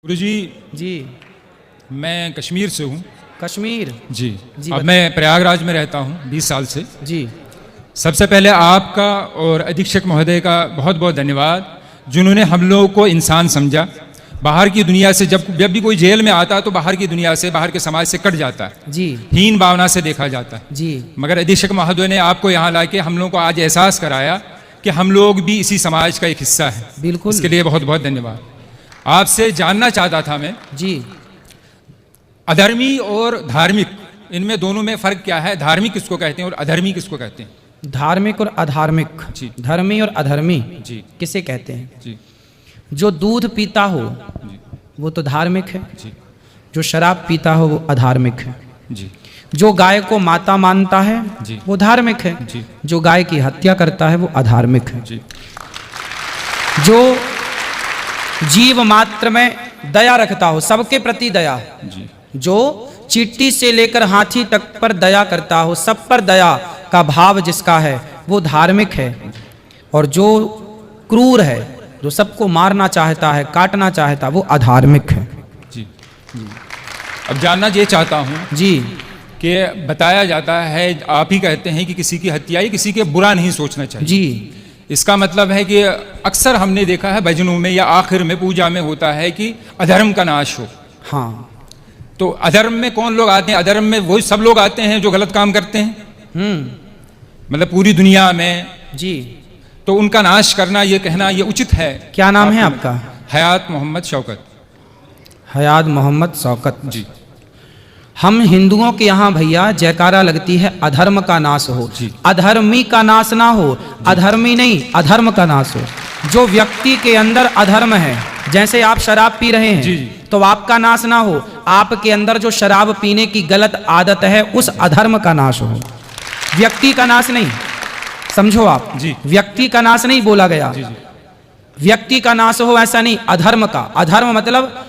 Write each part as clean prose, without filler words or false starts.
गुरुजी जी। मैं कश्मीर से हूँ। कश्मीर जी, जी अब मैं प्रयागराज में रहता हूँ 20 साल से। जी। सबसे पहले आपका और अधीक्षक महोदय का बहुत बहुत धन्यवाद, जिन्होंने हम लोगों को इंसान समझा। बाहर की दुनिया से जब भी कोई जेल में आता है तो बाहर की दुनिया से, बाहर के समाज से कट जाता है जी। हीन भावना से देखा जाता है जी। मगर अधीक्षक महोदय ने आपको यहाँ लाके हम लोगों को आज एहसास कराया कि हम लोग भी इसी समाज का एक हिस्सा है। बिल्कुल। इसके लिए बहुत बहुत धन्यवाद। आपसे जानना चाहता था मैं, जी। अधर्मी और धार्मिक, इनमें दोनों में फर्क क्या है? धार्मिक किसको कहते हैं और अधर्मी किसको कहते हैं? धार्मिक और अधार्मिक, जी। धर्मी और अधर्मी जी किसे कहते हैं? जी जो दूध पीता हो जी वो तो धार्मिक है, जी जो शराब पीता हो वो अधार्मिक है, जी जो गाय को माता मानता है जी वो धार्मिक है, जी जो गाय की हत्या करता है वो अधार्मिक है, जी जो जीव मात्र में दया रखता हो, सबके प्रति दया, जी जो चींटी से लेकर हाथी तक पर दया करता हो, सब पर दया का भाव जिसका है वो धार्मिक है, और जो क्रूर है, जो सबको मारना चाहता है, काटना चाहता है, वो अधार्मिक है। जी। अब जानना ये चाहता हूँ जी। कि बताया जाता है, आप ही कहते हैं कि किसी की हत्या या किसी के बुरा नहीं सोचना चाहिए। जी। इसका मतलब है कि अक्सर हमने देखा है भजनों में या आखिर में पूजा में होता है कि अधर्म का नाश हो। हाँ। तो अधर्म में कौन लोग आते हैं? अधर्म में वही सब लोग आते हैं जो गलत काम करते हैं, मतलब पूरी दुनिया में। जी। तो उनका नाश करना, ये कहना ये उचित है? क्या नाम है आपका? हयात मोहम्मद शौकत। हयात मोहम्मद शौकत जी। हम हिंदुओं के यहाँ भैया जयकारा लगती है अधर्म का नाश हो, जी। अधर्मी का नाश ना हो, अधर्मी नहीं अधर्म का नाश हो। जो व्यक्ति के अंदर अधर्म है, जैसे आप शराब पी रहे हैं, जी। तो आपका नाश ना हो, आपके अंदर जो शराब पीने की गलत आदत है उस अधर्म का नाश हो, व्यक्ति का नाश नहीं। समझो आप, जी। व्यक्ति का नाश नहीं बोला गया, जी जी व्यक्ति का नाश हो ऐसा नहीं, अधर्म का। अधर्म मतलब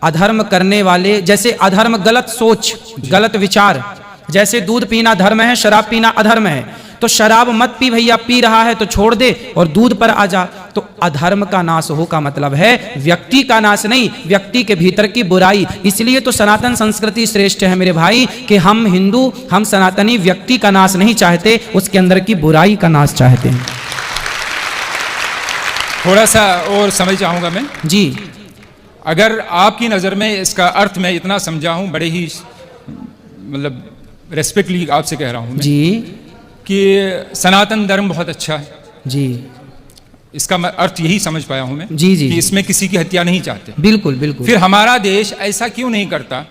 अधर्म करने वाले, जैसे अधर्म गलत सोच, गलत विचार, जैसे दूध पीना धर्म है, शराब पीना अधर्म है, तो शराब मत पी भैया, पी रहा है तो छोड़ दे और दूध पर आ जा। तो अधर्म का नाश हो का मतलब है व्यक्ति का नाश नहीं, व्यक्ति के भीतर की बुराई। इसलिए तो सनातन संस्कृति श्रेष्ठ है मेरे भाई, कि हम हिंदू, हम सनातनी व्यक्ति का नाश नहीं चाहते, उसके अंदर की बुराई का नाश चाहते हैं। थोड़ा सा और समझ चाहूँगा मैं। जी। अगर आपकी नज़र में इसका अर्थ मैं इतना समझा हूँ, बड़े ही मतलब रेस्पेक्टली आपसे कह रहा हूँ मैं, जी। कि सनातन धर्म बहुत अच्छा है। जी। इसका अर्थ यही समझ पाया हूँ मैं। जी जी। कि इसमें किसी की हत्या नहीं चाहते। बिल्कुल बिल्कुल। फिर हमारा देश ऐसा क्यों नहीं करता?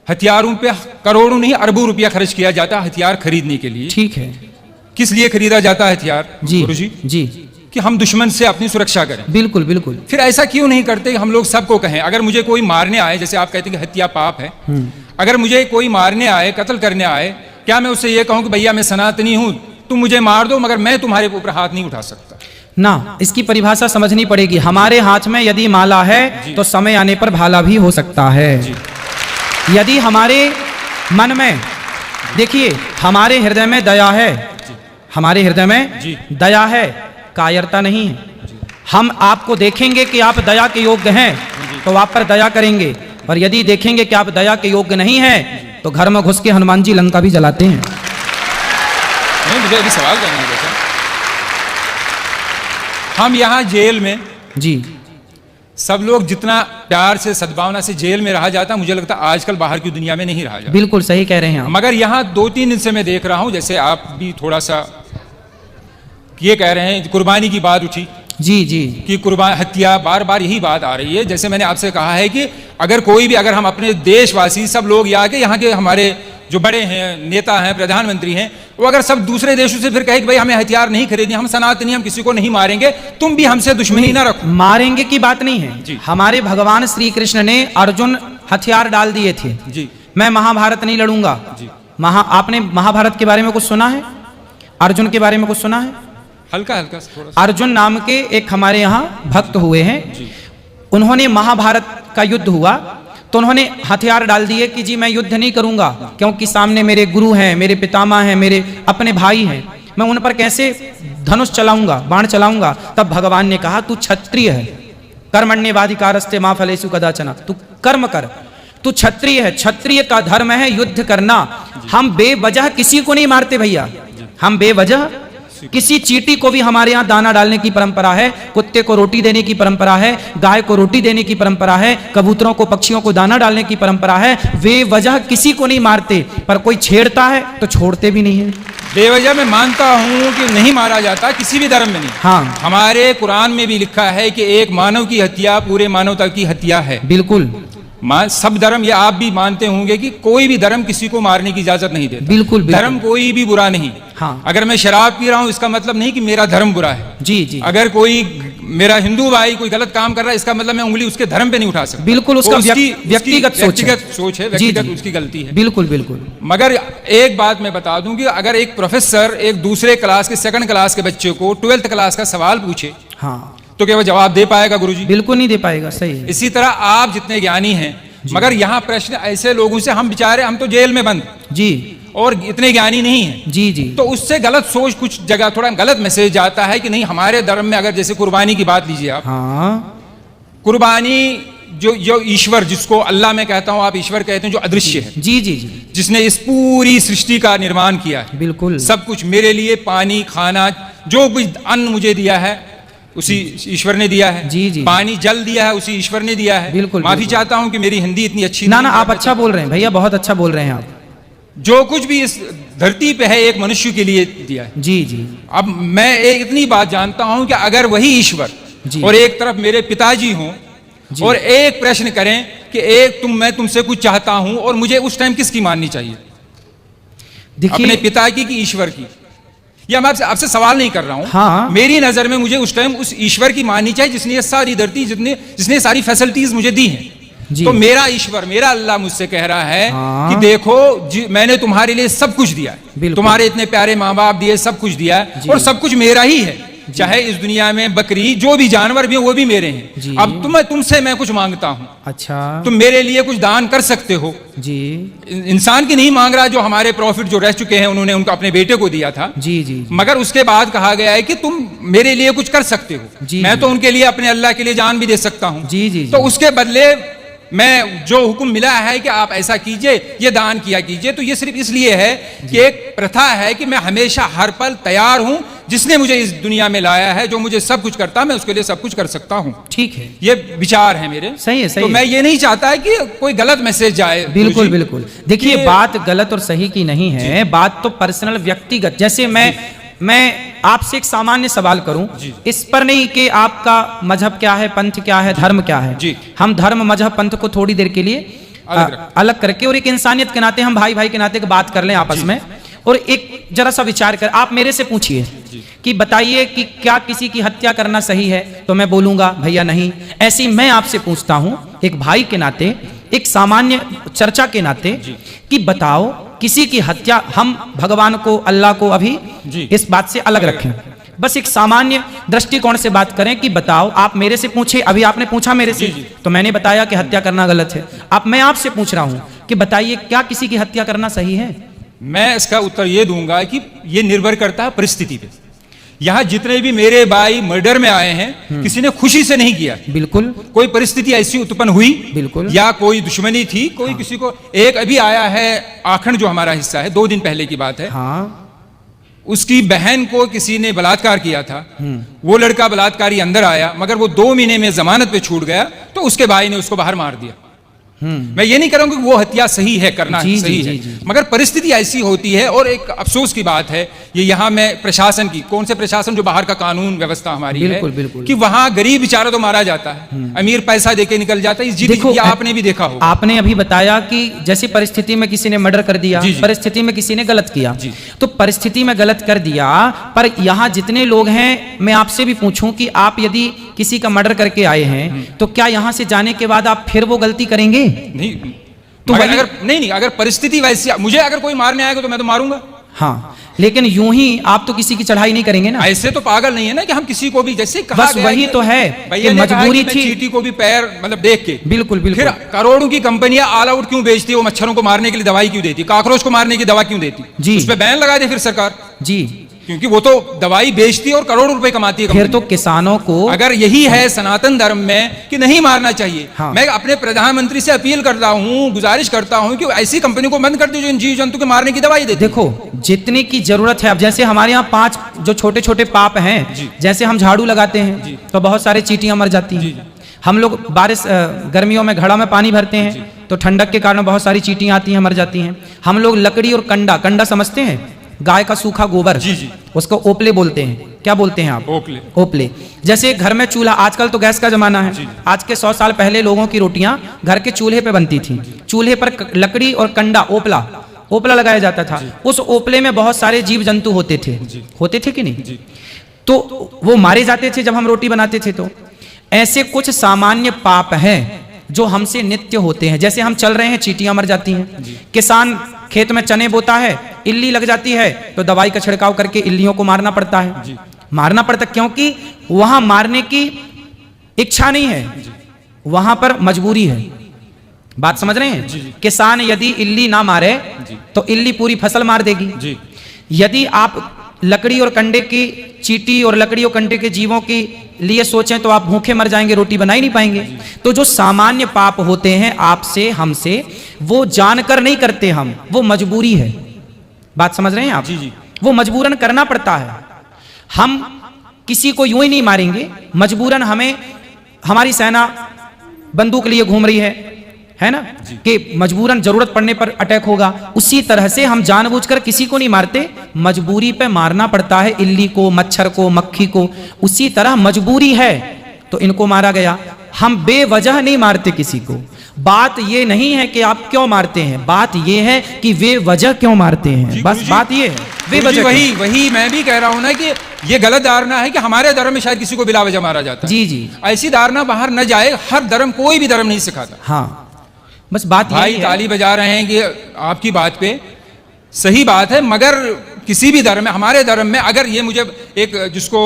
हथियारों पे करोड़ों नहीं अरबों रुपया खर्च किया जाता हथियार खरीदने के लिए। ठीक है। किस लिए खरीदा जाता है हथियार जी गुरुजी? जी। कि हम दुश्मन से अपनी सुरक्षा करें। बिल्कुल बिल्कुल। फिर ऐसा क्यों नहीं करते? हम लोग सबको कहें, अगर मुझे कोई मारने आए, जैसे आप कहते हैं कि हत्या पाप है, अगर मुझे कोई मारने आए, कत्ल करने आए, क्या मैं उससे ये कहूं कि भैया मैं सनातनी हूं, तुम मुझे मार दो, मगर मैं तुम्हारे ऊपर हाथ नहीं उठा सकता? ना, इसकी परिभाषा समझनी पड़ेगी। हमारे हाथ में यदि माला है तो समय आने पर भाला भी हो सकता है। यदि हमारे मन में, देखिए, हमारे हृदय में दया है, हमारे हृदय में दया है, कायरता नहीं है। हम आपको देखेंगे कि आप दया के योग्य हैं तो आप पर दया करेंगे, और यदि देखेंगे कि आप दया के योग्य नहीं हैं तो घर में घुस के हनुमान जी लंका भी जलाते हैं। नहीं, मुझे अभी सवाल करना है बेटा। हम यहाँ जेल में जी। सब लोग जितना प्यार से, सद्भावना से जेल में रहा जाता, मुझे लगता आजकल बाहर की दुनिया में नहीं रहा जाता। बिल्कुल सही कह रहे हैं आप। मगर यहाँ 2-3 दिन से मैं देख रहा हूँ, जैसे आप भी थोड़ा सा ये कह रहे हैं, कुर्बानी की बात उठी। जी जी। कि कुर्बान, हत्या, बार बार यही बात आ रही है। जैसे मैंने आपसे कहा है कि अगर कोई भी, अगर हम अपने देशवासी सब लोग यहाँ के हमारे जो बड़े हैं, नेता हैं, प्रधानमंत्री हैं, वो अगर सब दूसरे देशों से फिर कहे कि भाई हमें हथियार नहीं खरीदने, हम सनातनी, हम किसी को नहीं मारेंगे, तुम भी हमसे दुश्मनी ना रखो। मारेंगे की बात नहीं है। हमारे भगवान श्री कृष्ण ने अर्जुन हथियार डाल दिए थे। जी। मैं महाभारत नहीं लड़ूंगा। जी। आपने महाभारत के बारे में कुछ सुना है? अर्जुन के बारे में कुछ सुना है? हल्का हल्का थोड़ा सा। अर्जुन नाम के एक हमारे यहाँ भक्त हुए हैं, उन्होंने महाभारत का युद्ध हुआ तो उन्होंने हथियार डाल दिए कि जी मैं युद्ध नहीं करूंगा, क्योंकि सामने मेरे गुरु हैं, मेरे पितामह हैं, मेरे अपने भाई हैं, मैं उन पर कैसे धनुष चलाऊंगा, बाण चलाऊंगा। तब भगवान ने कहा तू क्षत्रिय है, कर्मण्येवाधिकारस्ते मा फलेषु कदाचन, तू कर्म कर, तू क्षत्रिय है, क्षत्रिय का धर्म है युद्ध करना। हम बेवजह किसी को नहीं मारते भैया, हम बेवजह किसी चींटी को भी हमारे यहाँ दाना डालने की परंपरा है, कुत्ते को रोटी देने की परंपरा है, गाय को रोटी देने की परंपरा है, कबूतरों को पक्षियों को दाना डालने की परंपरा है। बेवजह किसी को नहीं मारते, पर कोई छेड़ता है तो छोड़ते भी नहीं है। बेवजह मैं मानता हूं कि नहीं मारा जाता, किसी भी धर्म में नहीं। हाँ, हमारे कुरान में भी लिखा है कि एक मानव की हत्या पूरे मानवता की हत्या है। बिल्कुल सब धर्म, ये आप भी मानते होंगे कि कोई भी धर्म किसी को मारने की इजाजत नहीं देता। बिल्कुल, बिल्कुल। धर्म कोई भी बुरा नहीं। हाँ। अगर मैं शराब पी रहा हूं इसका मतलब नहीं कि मेरा धर्म बुरा है। जी जी। अगर कोई मेरा हिंदू भाई कोई गलत काम कर रहा है इसका मतलब मैं उंगली उसके धर्म पे नहीं उठा सकता। बिल्कुल, उसका व्यक्तिगत सोच है, व्यक्तिगत उसकी गलती है। बिल्कुल बिल्कुल। मगर एक बात मैं बता दूं कि अगर एक प्रोफेसर एक दूसरे क्लास के सेकंड क्लास के बच्चे को 12th क्लास का सवाल पूछे, हाँ, तो क्या वो जवाब दे पाएगा गुरुजी? बिल्कुल नहीं दे पाएगा। सही है। इसी तरह आप जितने ज्ञानी हैं, मगर यहाँ प्रश्न ऐसे लोगों से, हम बेचारे, हम तो जेल में बंद जी, और इतने ज्ञानी नहीं हैं। जी जी। तो उससे गलत सोच, कुछ जगह थोड़ा गलत मैसेज जाता है कि नहीं हमारे धर्म में, अगर जैसे कुर्बानी की बात लीजिए आप, हाँ, कुर्बानी जो ईश्वर, जिसको अल्लाह मैं कहता हूं, आप ईश्वर कहते हैं, जो अदृश्य है, जी जी जी, जिसने इस पूरी सृष्टि का निर्माण किया है, बिल्कुल सब कुछ मेरे लिए, पानी, खाना, जो कुछ अन्न मुझे दिया है उसी ईश्वर ने दिया है। जी जी। पानी, जल दिया है उसी ईश्वर ने दिया है। बिल्कुल। माफी चाहता हूं कि मेरी हिंदी इतनी अच्छी ना नहीं ना, है। आप अच्छा बोल रहे हैं भैया, बहुत अच्छा बोल रहे हैं आप। जो कुछ भी इस धरती पे है एक मनुष्य के लिए दिया है। जी जी। अब मैं एक इतनी बात जानता हूं कि अगर वही ईश्वर जी। और एक तरफ मेरे पिताजी हों और एक प्रश्न करें कि मैं तुमसे कुछ चाहता हूं, और मुझे उस टाइम किसकी माननी चाहिए? देखिए, अपने पिता की कि ईश्वर की? या मैं आपसे सवाल नहीं कर रहा हूं। हाँ। मेरी नजर में मुझे उस टाइम उस ईश्वर की माननी चाहिए जिसने ये सारी धरती, जिसने सारी फैसिलिटीज मुझे दी हैं। जी। तो मेरा ईश्वर, मेरा अल्लाह मुझसे कह रहा है हाँ। कि देखो मैंने तुम्हारे लिए सब कुछ दिया है, तुम्हारे इतने प्यारे माँ बाप दिए, सब कुछ दिया है, और सब कुछ मेरा ही है। चाहे इस दुनिया में बकरी, जो भी जानवर भी हैं, वो भी मेरे हैं। अब तुमसे मैं कुछ मांगता हूं, अच्छा, तुम मेरे लिए कुछ दान कर सकते हो। जी। इंसान की नहीं मांग रहा, जो हमारे प्रॉफिट जो रह चुके हैं उन्होंने उनको अपने बेटे को दिया था। जी जी। मगर उसके बाद कहा गया है कि तुम मेरे लिए कुछ कर सकते हो। जी, मैं तो उनके लिए, अपने अल्लाह के लिए जान भी दे सकता हूं। जी जी। तो उसके बदले मैं जो हुक्म मिला है कि आप ऐसा कीजिए, ये दान किया कीजिए, तो ये सिर्फ इसलिए है कि एक प्रथा है कि मैं हमेशा हर पल तैयार हूं, जिसने मुझे इस दुनिया में लाया है, जो मुझे सब कुछ करता, मैं उसके लिए सब कुछ कर सकता हूं। ठीक है, ये विचार है मेरे। सही है, सही तो है। मैं ये नहीं चाहता है कि कोई गलत मैसेज जाए। बिल्कुल बिल्कुल। देखिए, बात गलत और सही की नहीं है, बात तो पर्सनल, व्यक्तिगत। जैसे मैं आपसे एक सामान्य सवाल करूं, इस पर नहीं कि आपका मजहब क्या है, पंथ क्या है, धर्म क्या है। जी। हम धर्म, मजहब, पंथ को थोड़ी देर के लिए अलग करके, और एक इंसानियत के नाते, हम भाई भाई के नाते बात कर लें आपस में, और एक जरा सा विचार कर, आप मेरे से पूछिए कि बताइए कि क्या किसी की हत्या करना सही है, तो मैं बोलूंगा भैया नहीं। ऐसी मैं आपसे पूछता हूं एक भाई के नाते, एक सामान्य चर्चा के नाते, कि बताओ किसी की हत्या, हम भगवान को, अल्लाह को अभी इस बात से अलग रखें, बस एक सामान्य दृष्टिकोण से बात करें कि बताओ, आप मेरे से पूछे, अभी आपने पूछा मेरे से, तो मैंने बताया कि हत्या करना गलत है। अब मैं आपसे पूछ रहा हूं कि बताइए क्या किसी की हत्या करना सही है? मैं इसका उत्तर ये दूंगा कि ये निर्भर करता है परिस्थिति पे। यहाँ जितने भी मेरे भाई मर्डर में आए हैं, किसी ने खुशी से नहीं किया। बिल्कुल। कोई परिस्थिति ऐसी उत्पन्न हुई, बिल्कुल, या कोई दुश्मनी थी, कोई किसी को। एक अभी आया है आखंड, जो हमारा हिस्सा है, 2 दिन पहले की बात है। हाँ। उसकी बहन को किसी ने बलात्कार किया था। वो लड़का बलात्कारी अंदर आया, मगर वो 2 महीने में जमानत पे छूट गया, तो उसके भाई ने उसको बाहर मार दिया। मैं ये नहीं कह रहा हूं कि वो हत्या सही है, करना सही है, मगर परिस्थिति ऐसी होती है। और एक अफसोस की बात है, ये यहाँ मैं प्रशासन की, कौन से प्रशासन, जो बाहर का कानून व्यवस्था हमारी बिल्कुल, है, बिल्कुल। कि वहां गरीब बेचारा तो मारा जाता है, अमीर पैसा देके निकल जाता है। इस जिंदगी आपने भी देखा होगा। आपने अभी बताया कि जैसी परिस्थिति में किसी ने मर्डर कर दिया, परिस्थिति में किसी ने गलत किया, तो परिस्थिति में गलत कर दिया, पर यहाँ जितने लोग हैं, मैं आपसे भी पूछूं कि आप यदि किसी का मर्डर करके आए हैं, तो क्या यहां से जाने के बाद आप फिर वो गलती करेंगे? नहीं। तो अगर नहीं, अगर परिस्थिति वैसी, मुझे अगर कोई मारने आएगा तो मैं तो मारूंगा। हाँ, लेकिन यूं ही आप तो किसी की चढ़ाई नहीं करेंगे ना। ऐसे तो पागल नहीं है ना कि हम किसी को भी, जैसे कहा बस वही तो है कि मजबूरी थी, चींटी को भी पैर मतलब देख के। बिल्कुल बिल्कुल। फिर करोड़ों की कंपनियां ऑल आउट क्यों बेचती है? वो मच्छरों को मारने के लिए दवाई क्यों देती? कॉकरोच को मारने की दवा क्यों देती? जी, उस पर बैन लगा दे फिर सरकार। जी। क्योंकि वो तो दवाई बेचती है और करोड़ों रुपए कमाती है फिर कंपनी। तो किसानों को अगर यही है सनातन धर्म में कि नहीं मारना चाहिए, हाँ। मैं अपने प्रधानमंत्री से अपील करता हूं, गुजारिश करता हूं कि ऐसी कंपनी को बंद कर दो जो इन जीव जंतु के मारने की दवाई देती है। देखो जितने की जरूरत है, अब जैसे हमारे यहाँ 5 जो छोटे छोटे पाप हैं, जैसे हम झाड़ू लगाते हैं तो बहुत सारे चींटियां मर जाती हैं। हम लोग बारिश गर्मियों में घड़ा में पानी भरते हैं तो ठंडक के कारण बहुत सारी चींटियां आती हैं, मर जाती हैं। हम लोग लकड़ी और कंडा समझते हैं, गाय का सूखा गोबर, उसको ओपले बोलते हैं। क्या बोलते हैं आप? ओपले। जैसे घर में चूल्हा, आजकल तो गैस का जमाना है, आज के 100 साल पहले लोगों की रोटियां घर के चूल्हे पे बनती थी। चूल्हे पर लकड़ी और कंडा ओपला लगाया जाता था। उस ओपले में बहुत सारे जीव जंतु होते थे कि नहीं? तो वो मारे जाते थे जब हम रोटी बनाते थे। तो ऐसे कुछ सामान्य पाप हैं जो हमसे नित्य होते हैं। जैसे हम चल रहे हैं, चींटियां मर जाती हैं। किसान खेत में चने बोता है, इल्ली लग जाती है तो दवाई का छिड़काव करके इल्लियों को मारना पड़ता है। मारना पड़ता क्योंकि वहां मारने की इच्छा नहीं है, वहां पर मजबूरी है। बात समझ रहे हैं? किसान यदि इल्ली ना मारे तो इल्ली पूरी फसल मार देगी। यदि आप लकड़ी और कंडे की चींटी और लकड़ी और कंडे के जीवों के लिए सोचें तो आप भूखे मर जाएंगे, रोटी बना ही नहीं पाएंगे। तो जो सामान्य पाप होते हैं आपसे हमसे, वो जानकर नहीं करते हम, वो मजबूरी है। बात समझ रहे हैं आप? वो मजबूरन करना पड़ता है। हम किसी को यूं ही नहीं मारेंगे, मजबूरन हमें, हमारी सेना बंदूक लिए घूम रही है ना, कि मजबूरन जरूरत पड़ने पर अटैक होगा। उसी तरह से हम जानबूझकर किसी को नहीं मारते, मजबूरी पे मारना पड़ता है। इल्ली को, मच्छर को, मक्खी को, उसी तरह मजबूरी है तो इनको मारा गया। हम बेवजह नहीं मारते किसी को। बात ये नहीं है कि आप क्यों मारते हैं, बात ये है कि वे वजह क्यों मारते हैं। बस बात ये है, वे वजह। वही मैं भी कह रहा हूं ना कि ये गलत धारणा है कि हमारे धर्म में शायद किसी को बिला वजह मारा जाता है। जी। ऐसी धारणा बाहर न जाए। हर धर्म, कोई भी धर्म नहीं सिखाता। हाँ, बस बात भाई ताली बजा रहे हैं कि आपकी बात पे सही बात है, मगर किसी भी धर्म में, हमारे धर्म में अगर ये मुझे एक जिसको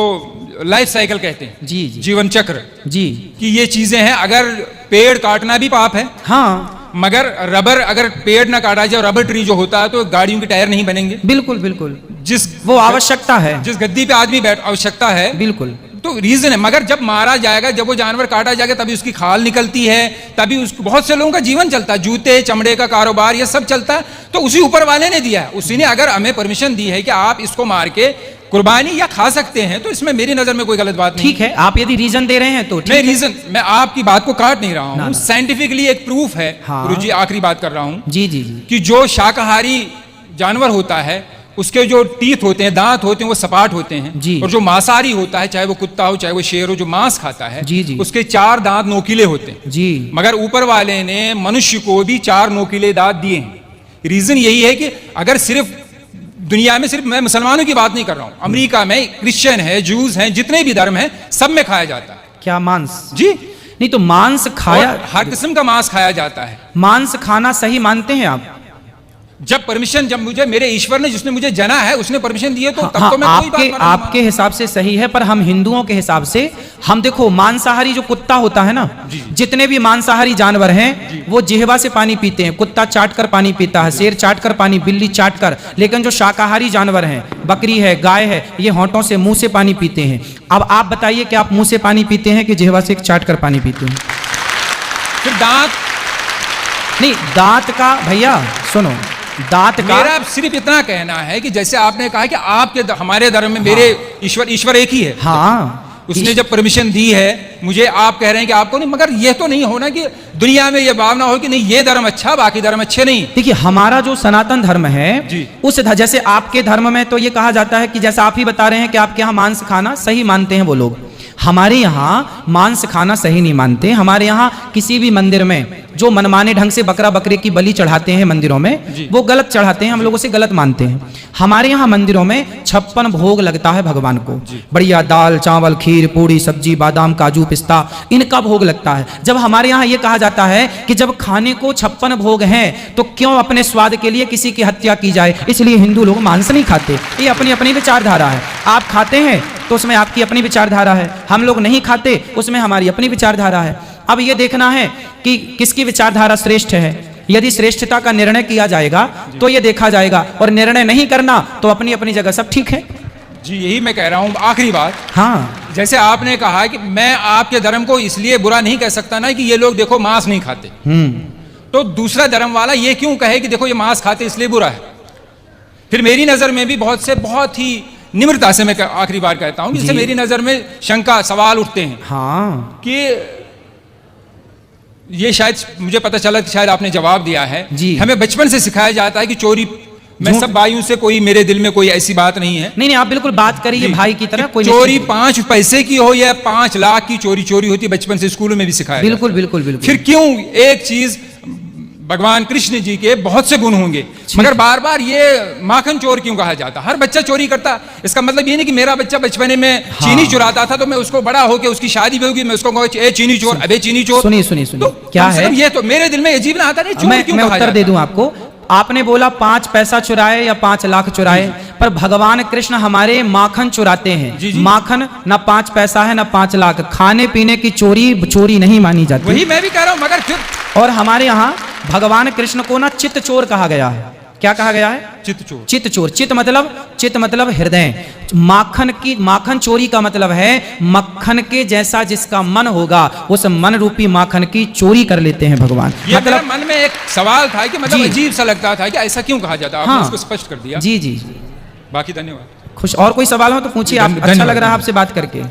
लाइफ साइकिल कहते हैं, जी, जीवन चक्र, कि ये चीजें हैं। अगर पेड़ काटना भी पाप है, हाँ, मगर रबर, अगर पेड़ ना काटा जाए, रबर ट्री जो होता है तो गाड़ियों के टायर नहीं बनेंगे। बिल्कुल। जिस वो आवश्यकता है, जिस गद्दी पे आदमी बैठ, आवश्यकता है, बिल्कुल। तो रीजन है। मगर जब मारा जाएगा, जब वो जानवर काटा जाएगा, तभी उसकी खाल निकलती है, तभी उसको, बहुत से लोगों का जीवन चलता है, जूते चमड़े का कारोबार, ये सब चलता है। तो उसी ऊपर वाले ने दिया है, उसी ने अगर हमें परमिशन दी है कि आप इसको मार के कुर्बानी या खा सकते हैं, तो इसमें मेरी नजर में कोई गलत बात नहीं। ठीक है, आप यदि रीजन दे रहे हैं तो मैं रीजन, मैं आपकी बात को काट नहीं रहा हूँ, साइंटिफिकली एक प्रूफ है। हाँ। गुरुजी आखिरी बात कर रहा हूँ, जी, कि जो शाकाहारी जानवर होता है उसके जो टीथ होते हैं, दांत होते हैं, वो सपाट होते हैं। और जो मांसाहारी होता है, चाहे वो कुत्ता हो चाहे वो शेर हो, जो मांस खाता है, उसके 4 दांत नोकीले होते हैं। मगर ऊपर वाले ने मनुष्य को भी 4 नोकीले दांत दिए हैं। रीजन यही है कि अगर सिर्फ दुनिया में, सिर्फ मैं मुसलमानों की बात नहीं कर रहा हूं, अमेरिका में क्रिश्चियन है, जूस हैं, जितने भी धर्म हैं, सब में खाया जाता है। क्या मांस? जी नहीं तो मांस खाया, हर किस्म का मांस खाया जाता है। मांस खाना सही मानते हैं आप? जब परमिशन, जब मुझे मेरे ईश्वर ने, जिसने मुझे जना है, उसने परमिशन दी है, तो तब तो मैं कोई बात आपके हिसाब से सही है, पर हम हिंदुओं के हिसाब से, हम देखो मांसाहारी जो कुत्ता होता है ना, जितने भी मांसाहारी जानवर हैं वो जिह्वा से पानी पीते हैं। कुत्ता चाट कर पानी पीता है, शेर चाट कर पानी, बिल्ली चाट कर। लेकिन जो शाकाहारी जानवर हैं, बकरी है, गाय है, ये होंठों से, मुंह से पानी पीते हैं। अब आप बताइए कि आप मुंह से पानी पीते हैं कि जिह्वा से चाट कर पानी पीते हैं? फिर दांत नहीं, दांत का भैया सुनो, दांत का, मेरा सिर्फ इतना कहना है कि जैसे आपने कहा कि आपके, हमारे धर्म में मेरे ईश्वर एक ही है। हाँ, उसने जब परमिशन दी है मुझे, आप कह रहे हैं कि आपको नहीं, मगर यह तो नहीं होना कि दुनिया में यह भावना हो कि नहीं ये धर्म अच्छा, बाकी धर्म अच्छे नहीं। देखिए, हमारा जो सनातन धर्म है, उस जैसे आपके धर्म में तो ये कहा जाता है कि जैसा आप ही बता रहे हैं कि आपके यहाँ मांस खाना सही मानते हैं वो लोग, हमारे यहाँ मांस खाना सही नहीं मानते। हमारे यहाँ किसी भी मंदिर में जो मनमाने ढंग से बकरा बकरे की बलि चढ़ाते हैं मंदिरों में, वो गलत चढ़ाते हैं, हम लोगों से गलत मानते हैं। हमारे यहाँ मंदिरों में 56 भोग लगता है भगवान को, बढ़िया दाल चावल खीर पूड़ी सब्जी बादाम काजू पिस्ता, इनका भोग लगता है। जब हमारे यहाँ ये कहा जाता है कि जब खाने को 56 भोग हैं तो क्यों अपने स्वाद के लिए किसी की हत्या की जाए, इसलिए हिंदू लोग मांस नहीं खाते। ये अपनी अपनी विचारधारा है। आप खाते हैं तो उसमें आपकी अपनी विचारधारा है, हम लोग नहीं खाते उसमें हमारी अपनी विचारधारा है। अब ये देखना है कि किसकी विचारधारा श्रेष्ठ है। यदि श्रेष्ठता का निर्णय किया जाएगा तो ये देखा जाएगा, और निर्णय नहीं करना तो अपनी अपनी जगह सब ठीक है। जी यही मैं कह रहा हूँ, आखिरी बात। हाँ जैसे आपने कहा कि मैं आपके धर्म को इसलिए बुरा नहीं कह सकता ना कि ये लोग देखो मांस नहीं खाते, तो दूसरा धर्म वाला ये क्यों कहे कि देखो ये मांस खाते इसलिए बुरा है। फिर मेरी नजर में भी बहुत ही निम्रता से मैं आखिरी बार कहता हूं, जिससे मेरी नजर में शंका सवाल उठते हैं। हाँ कि ये शायद मुझे पता चला कि शायद आपने जवाब दिया है। जी हमें बचपन से सिखाया जाता है कि चोरी, मैं सब भाइयों से, कोई मेरे दिल में कोई ऐसी बात नहीं है। नहीं आप बिल्कुल बात करिए भाई की तरह। कोई चोरी 5 पैसे की हो या 5 लाख की चोरी होती है, बचपन से स्कूलों में भी सिखाया। बिल्कुल बिल्कुल बिल्कुल। फिर क्यों एक चीज, भगवान कृष्ण जी के बहुत से गुण होंगे, मगर बार बार ये माखन चोर क्यों कहा जाता? हर बच्चा चोरी करता, इसका मतलब ये नहीं कि मेरा बच्चा बचपने में चीनी चुराता था तो मैं उसको बड़ा होकर उसकी शादी भी होगी मैं उसको कहूँ ए चीनी चोर, अबे चीनी चोर। सुनिए तो क्या है ये तो मेरे दिल में अजीब ना आता नहीं, चोर क्यों मैं कहा उत्तर दे दूं आपको। आपने बोला 5 पैसा चुराए या 5 लाख चुराए, पर भगवान कृष्ण हमारे माखन चुराते हैं। जी। माखन ना 5 पैसा है ना 5 लाख, खाने पीने की चोरी नहीं मानी जाती। वही मैं भी कह रहा हूं, मगर फिर और हमारे यहाँ भगवान कृष्ण को ना चित्त चोर कहा गया है। क्या कहा गया है? चित्त चोर। चित्त चोर, चित्त मतलब हृदय। माखन चोरी का मतलब है मक्खन के जैसा जिसका मन होगा उस मन रूपी माखन की चोरी कर लेते हैं भगवान। ये मतलब मन में एक सवाल था कि मतलब जी। अजीब सा लगता था कि ऐसा क्यों कहा जाता, आपने उसको स्पष्ट कर दिया। जी। बाकी धन्यवाद। खुश। और कोई सवाल हो तो पूछिए आप, अच्छा लग रहा है आपसे बात करके।